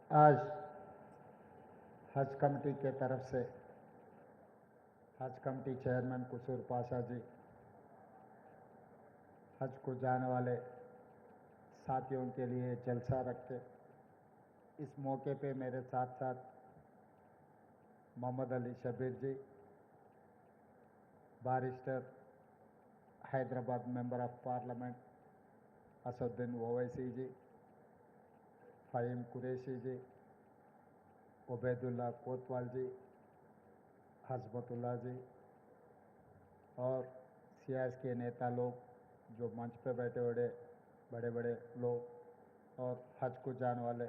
आज हज कमेटी के तरफ से हज कमेटी चेयरमैन कुसूर पाशा जी, हज को जाने वाले साथियों के लिए जलसा रखते। इस मौके पे मेरे साथ साथ Mohammed Ali Shabbir ji, barrister, Hyderabad member of parliament Asaduddin Owaisi ji, Faheem Qureshi ji, Ubaidullah Kotwal ji, हजबतुल्ला जी और सियास के नेता लोग जो मंच पे बैठे बड़े बड़े लोग और हज को जाने वाले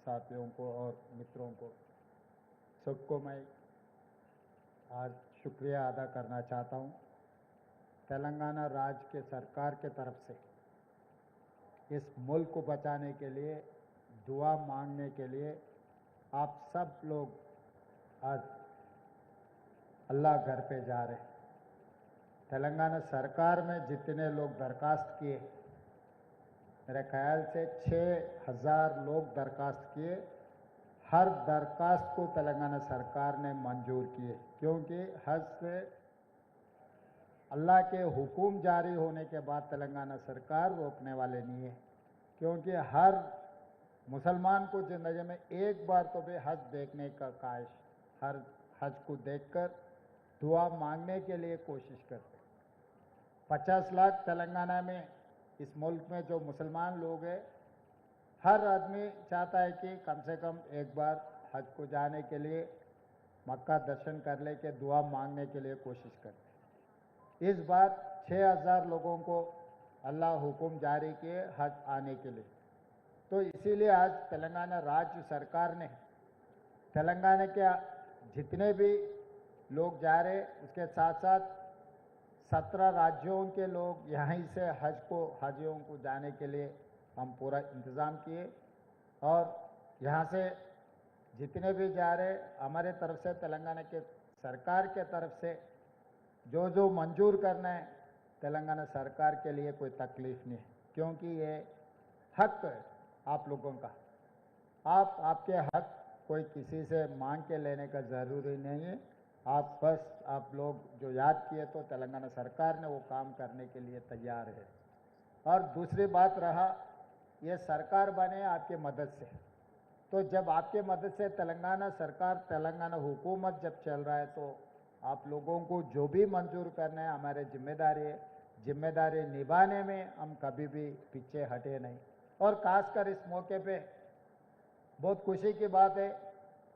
साथियों को और मित्रों को, सबको मैं आज शुक्रिया अदा करना चाहता हूँ। तेलंगाना राज्य के सरकार के तरफ से इस मुल्क को बचाने के लिए, दुआ मांगने के लिए आप सब लोग आज अल्लाह घर पे जा रहे। तेलंगाना सरकार में जितने लोग दरखास्त किए, मेरे ख्याल से 6000 लोग दरखास्त किए, हर दरखास्त को तेलंगाना सरकार ने मंजूर किए, क्योंकि हज से अल्लाह के हुक्म जारी होने के बाद तेलंगाना सरकार रोकने वाले नहीं है। क्योंकि हर मुसलमान को ज़िंदगी में एक बार तो भी हज देखने का ख्वाहिश, हर हज को देखकर दुआ मांगने के लिए कोशिश करते। 50 लाख तेलंगाना में, इस मुल्क में जो मुसलमान लोग हैं, हर आदमी चाहता है कि कम से कम एक बार हज को जाने के लिए, मक्का दर्शन कर ले के दुआ मांगने के लिए कोशिश करते। इस बार 6000 लोगों को अल्लाह हुक्म जारी किए हज आने के लिए। तो इसीलिए आज तेलंगाना राज्य सरकार ने तेलंगाना के जितने भी लोग जा रहे, उसके साथ साथ 17 राज्यों के लोग यहीं से हजियों को जाने के लिए हम पूरा इंतज़ाम किए। और यहाँ से जितने भी जा रहे, हमारे तरफ से तेलंगाना के सरकार के तरफ से जो जो मंजूर करना है, तेलंगाना सरकार के लिए कोई तकलीफ नहीं है, क्योंकि ये हक है आप लोगों का। आपके हक कोई किसी से मांग के लेने का ज़रूरी नहीं है। आप लोग जो याद किए तो तेलंगाना सरकार ने वो काम करने के लिए तैयार है। और दूसरी बात रहा, ये सरकार बने आपके मदद से। तो जब आपके मदद से तेलंगाना सरकार, तेलंगाना हुकूमत जब चल रहा है, तो आप लोगों को जो भी मंजूर करना है हमारे जिम्मेदारी है। जिम्मेदारी निभाने में हम कभी भी पीछे हटे नहीं। और खासकर इस मौके पे बहुत खुशी की बात है,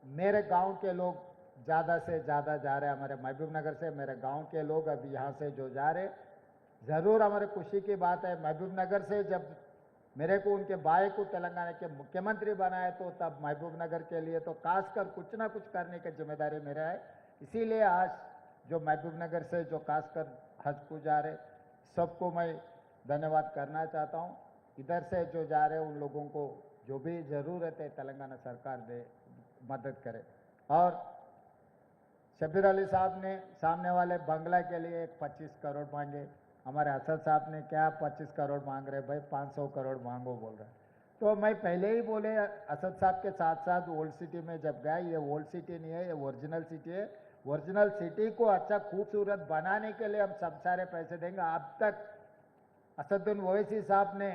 मेरे गांव के लोग ज़्यादा से ज़्यादा जा रहे हैं। हमारे महबूब नगर से मेरे गांव के लोग अभी यहाँ से जो जा रहे, ज़रूर हमारे खुशी की बात है। महबूब नगर से जब मेरे को उनके भाई को तेलंगाना के मुख्यमंत्री बनाए, तो तब महबूब नगर के लिए तो खासकर कुछ ना कुछ करने की जिम्मेदारी मेरा है। इसीलिए आज जो महबूब नगर से जो खासकर हज को जा रहे, सबको मैं धन्यवाद करना चाहता हूँ। इधर से जो जा रहे उन लोगों को जो भी ज़रूरत है तेलंगाना सरकार दे, मदद करे। और शबीर अली साहब ने सामने वाले बंगला के लिए 25 करोड़ मांगे। हमारे असद साहब ने क्या 25 करोड़ मांग रहे भाई, 500 करोड़ मांगो बोल रहे। तो मैं पहले ही बोले, असद साहब के साथ साथ ओल्ड सिटी में जब गया, ये ओल्ड सिटी नहीं है, ये ओरिजिनल सिटी है। ओरिजिनल सिटी को अच्छा खूबसूरत बनाने के लिए हम सब सारे पैसे देंगे। अब तक असदुद्दीन ओवैसी साहब ने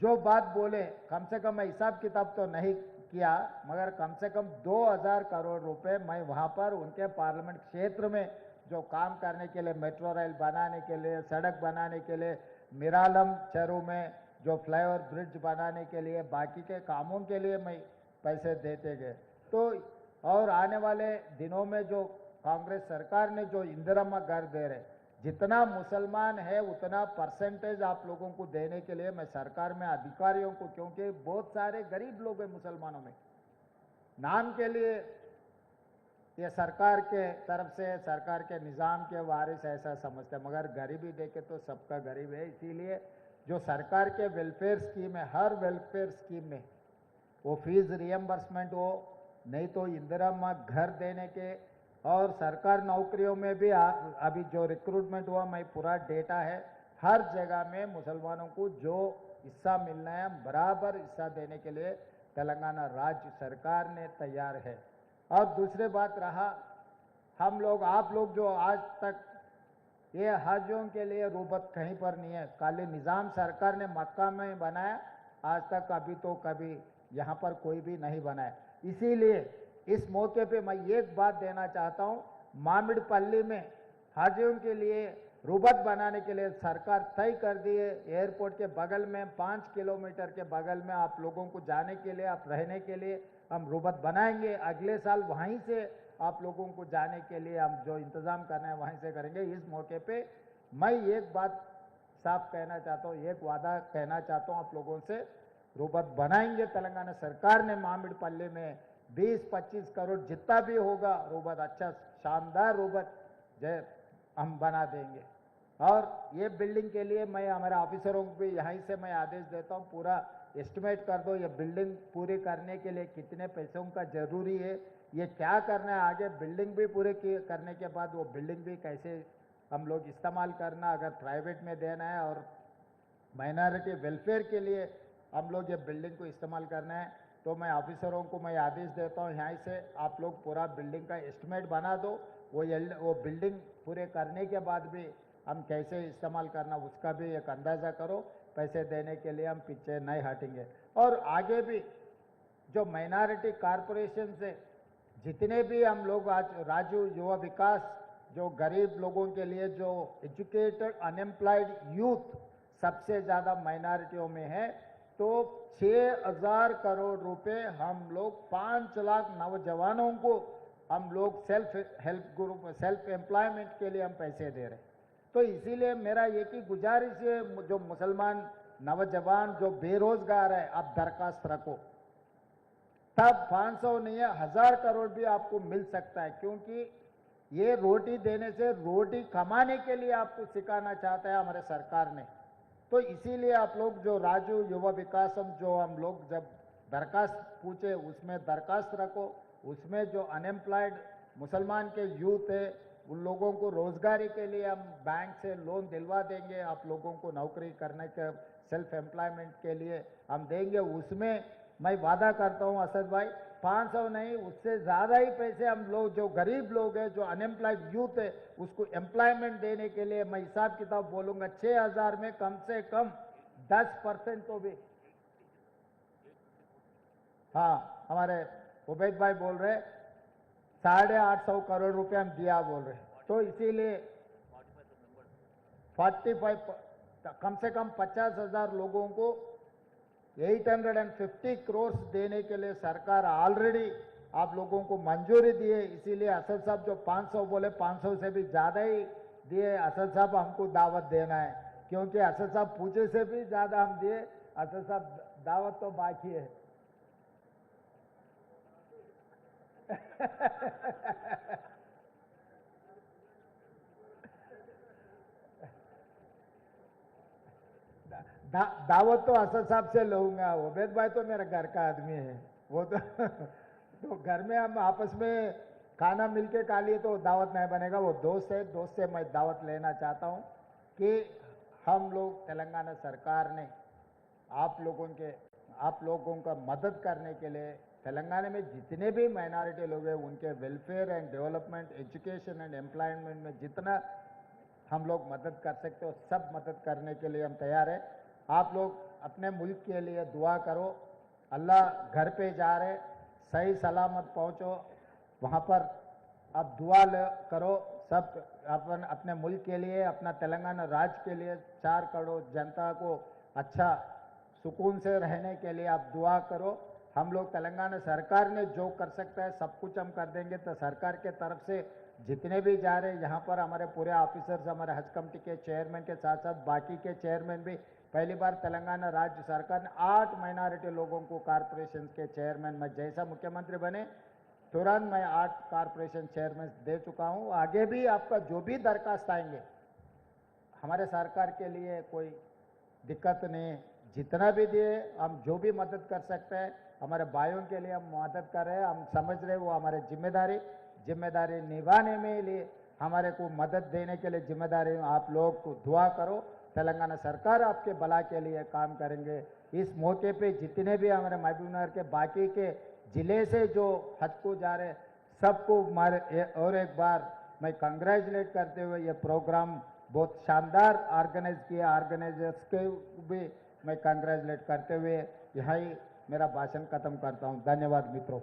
जो बात बोले, कम से कम हिसाब किताब तो नहीं किया, मगर कम से कम 2000 करोड़ रुपए मैं वहां पर उनके पार्लियामेंट क्षेत्र में जो काम करने के लिए, मेट्रो रेल बनाने के लिए, सड़क बनाने के लिए, मिरालम चरू में जो फ्लाईओवर ब्रिज बनाने के लिए, बाकी के कामों के लिए मैं पैसे देते गए। तो और आने वाले दिनों में जो कांग्रेस सरकार ने जो इंदिरा घर दे रहे, जितना मुसलमान है उतना परसेंटेज आप लोगों को देने के लिए मैं सरकार में अधिकारियों को, क्योंकि बहुत सारे गरीब लोग हैं मुसलमानों में, नाम के लिए ये सरकार के तरफ से, सरकार के निज़ाम के वारिस ऐसा समझते हैं, मगर गरीबी देखे तो सबका गरीब है। इसीलिए जो सरकार के वेलफेयर स्कीम है, हर वेलफेयर स्कीम में वो फीस रियम्बर्समेंट हो, नहीं तो इंदिरा घर देने के, और सरकार नौकरियों में भी अभी जो रिक्रूटमेंट हुआ, मैं पूरा डेटा है, हर जगह में मुसलमानों को जो हिस्सा मिलना है बराबर हिस्सा देने के लिए तेलंगाना राज्य सरकार ने तैयार है। और दूसरी बात रहा, हम लोग आप लोग जो आज तक ये हाजियों के लिए रूबत कहीं पर नहीं है, खाली निज़ाम सरकार ने मक्का में बनाया, आज तक अभी तो कभी यहाँ पर कोई भी नहीं बनाया। इसीलिए इस मौके पे मैं एक बात देना चाहता हूँ, मामिड़पल्ली में हाजियों के लिए रूबत बनाने के लिए सरकार तय कर दी है। एयरपोर्ट के बगल में 5 किलोमीटर के बगल में आप लोगों को जाने के लिए, आप रहने के लिए हम रूबत बनाएंगे। अगले साल वहीं से आप लोगों को जाने के लिए हम जो इंतज़ाम करना है वहीं से करेंगे। इस मौके पे मैं एक बात साफ कहना चाहता हूँ, एक वादा कहना चाहता हूँ आप लोगों से, रूबत बनाएंगे। तेलंगाना सरकार ने मामिड़पल्ली में 20-25 करोड़ जितना भी होगा रूबत, अच्छा शानदार रूबत जय हम बना देंगे। और ये बिल्डिंग के लिए मैं हमारे ऑफिसरों को भी यहीं से मैं आदेश देता हूँ, पूरा एस्टिमेट कर दो, ये बिल्डिंग पूरी करने के लिए कितने पैसों का जरूरी है, ये क्या करना है आगे, बिल्डिंग भी पूरे करने के बाद वो बिल्डिंग भी कैसे हम लोग इस्तेमाल करना, अगर प्राइवेट में देना है और माइनॉरिटी वेलफेयर के लिए हम लोग ये बिल्डिंग को इस्तेमाल करना है, तो मैं ऑफिसरों को मैं आदेश देता हूँ यहाँ से आप लोग पूरा बिल्डिंग का एस्टिमेट बना दो। वो बिल्डिंग पूरे करने के बाद भी हम कैसे इस्तेमाल करना उसका भी एक अंदाज़ा करो। पैसे देने के लिए हम पीछे नहीं हटेंगे। और आगे भी जो माइनॉरिटी कॉरपोरेशन से जितने भी हम लोग आज राजू युवा विकास, जो गरीब लोगों के लिए जो एजुकेटेड अनएम्प्लॉयड यूथ सबसे ज़्यादा माइनॉरिटियों में है, तो 6,000 करोड़ रुपए हम लोग 5 लाख नौजवानों को हम लोग self help group, self employment के लिए हम पैसे दे रहे हैं। तो इसीलिए मेरा एक ही गुजारिश है, जो मुसलमान नौजवान जो बेरोजगार है, आप दरखास्त रखो, तब 500 नहीं है 1000 करोड़ भी आपको मिल सकता है, क्योंकि ये रोटी देने से रोटी कमाने के लिए आपको सिखाना चाहता है हमारे सरकार ने। तो इसीलिए आप लोग जो राजू युवा विकासम जो हम लोग जब दरखास्त पूछे उसमें दरखास्त रखो, उसमें जो अनएम्प्लॉयड मुसलमान के यूथ है उन लोगों को रोजगारी के लिए हम बैंक से लोन दिलवा देंगे, आप लोगों को नौकरी करने के सेल्फ एम्प्लॉयमेंट के लिए हम देंगे। उसमें मैं वादा करता हूं असद भाई, 500 नहीं उससे ज़्यादा ही पैसे हम लोग जो गरीब लोग हैं, जो अनएम्प्लॉयड यूथ है, उसको एम्प्लॉयमेंट देने के लिए मैं हिसाब किताब बोलूँगा। 6,000 में कम से कम 10% तो भी, हाँ हमारे उबैद भाई बोल रहे 850 करोड़ रुपए हम दिया बोल रहे, तो इसीलिए 45 कम से कम 50,000 लोगों को 850 करोड़ देने के लिए सरकार ऑलरेडी आप लोगों को मंजूरी दी है। इसीलिए असद साहब जो 500 बोले 500 से भी ज़्यादा ही दिए। असद साहब हमको दावत देना है, क्योंकि असद साहब पूछे से भी ज़्यादा हम दिए। असद साहब दावत तो बाकी है। दावत तो असद साहब से लूंगा, उबैद भाई तो मेरा घर का आदमी है, वो तो घर में हम आपस में खाना मिलके खा लिए तो दावत नहीं बनेगा। वो दोस्त है, दोस्त से मैं दावत लेना चाहता हूँ कि हम लोग तेलंगाना सरकार ने आप लोगों का मदद करने के लिए तेलंगाना में जितने भी माइनॉरिटी लोग हैं उनके welfare and development, education and employment में जितना हम लोग मदद कर सकते हो सब मदद करने के लिए हम तैयार हैं। आप लोग अपने मुल्क के लिए दुआ करो, अल्लाह घर पे जा रहे सही सलामत पहुंचो, वहाँ पर आप दुआ करो सब अपने मुल्क के लिए, अपना तेलंगाना राज्य के लिए, 4 करोड़ जनता को अच्छा सुकून से रहने के लिए आप दुआ करो। हम लोग तेलंगाना सरकार ने जो कर सकता है सब कुछ हम कर देंगे। तो सरकार के तरफ से जितने भी जा रहे हैं यहाँ पर हमारे पूरे ऑफिसर्स, हमारे हज कमेटी के चेयरमैन के साथ साथ बाकी के चेयरमैन भी, पहली बार तेलंगाना राज्य सरकार ने 8 माइनॉरिटी लोगों को कॉरपोरेशन के चेयरमैन, मैं जैसा मुख्यमंत्री बने तुरंत मैं 8 कॉरपोरेशन चेयरमैन दे चुका हूँ। आगे भी आपका जो भी दरखास्त आएंगे हमारे सरकार के लिए कोई दिक्कत नहीं, जितना भी दिए हम जो भी मदद कर सकते हैं हमारे भाइयों के लिए हम मदद कर रहे हैं। हम समझ रहे वो हमारे जिम्मेदारी निभाने में लिए हमारे को मदद देने के लिए जिम्मेदारी। आप लोग को दुआ करो, तेलंगाना सरकार आपके भला के लिए काम करेंगे। इस मौके पे जितने भी हमारे महबूबनगर के बाकी के जिले से जो हज को जा रहे सबको और एक बार मैं कंग्रेचुलेट करते हुए ये प्रोग्राम बहुत शानदार ऑर्गेनाइज किया, ऑर्गेनाइजर्स के भी मैं कंग्रेचुलेट करते हुए यहाँ ही मेरा भाषण खत्म करता हूँ। धन्यवाद मित्रों।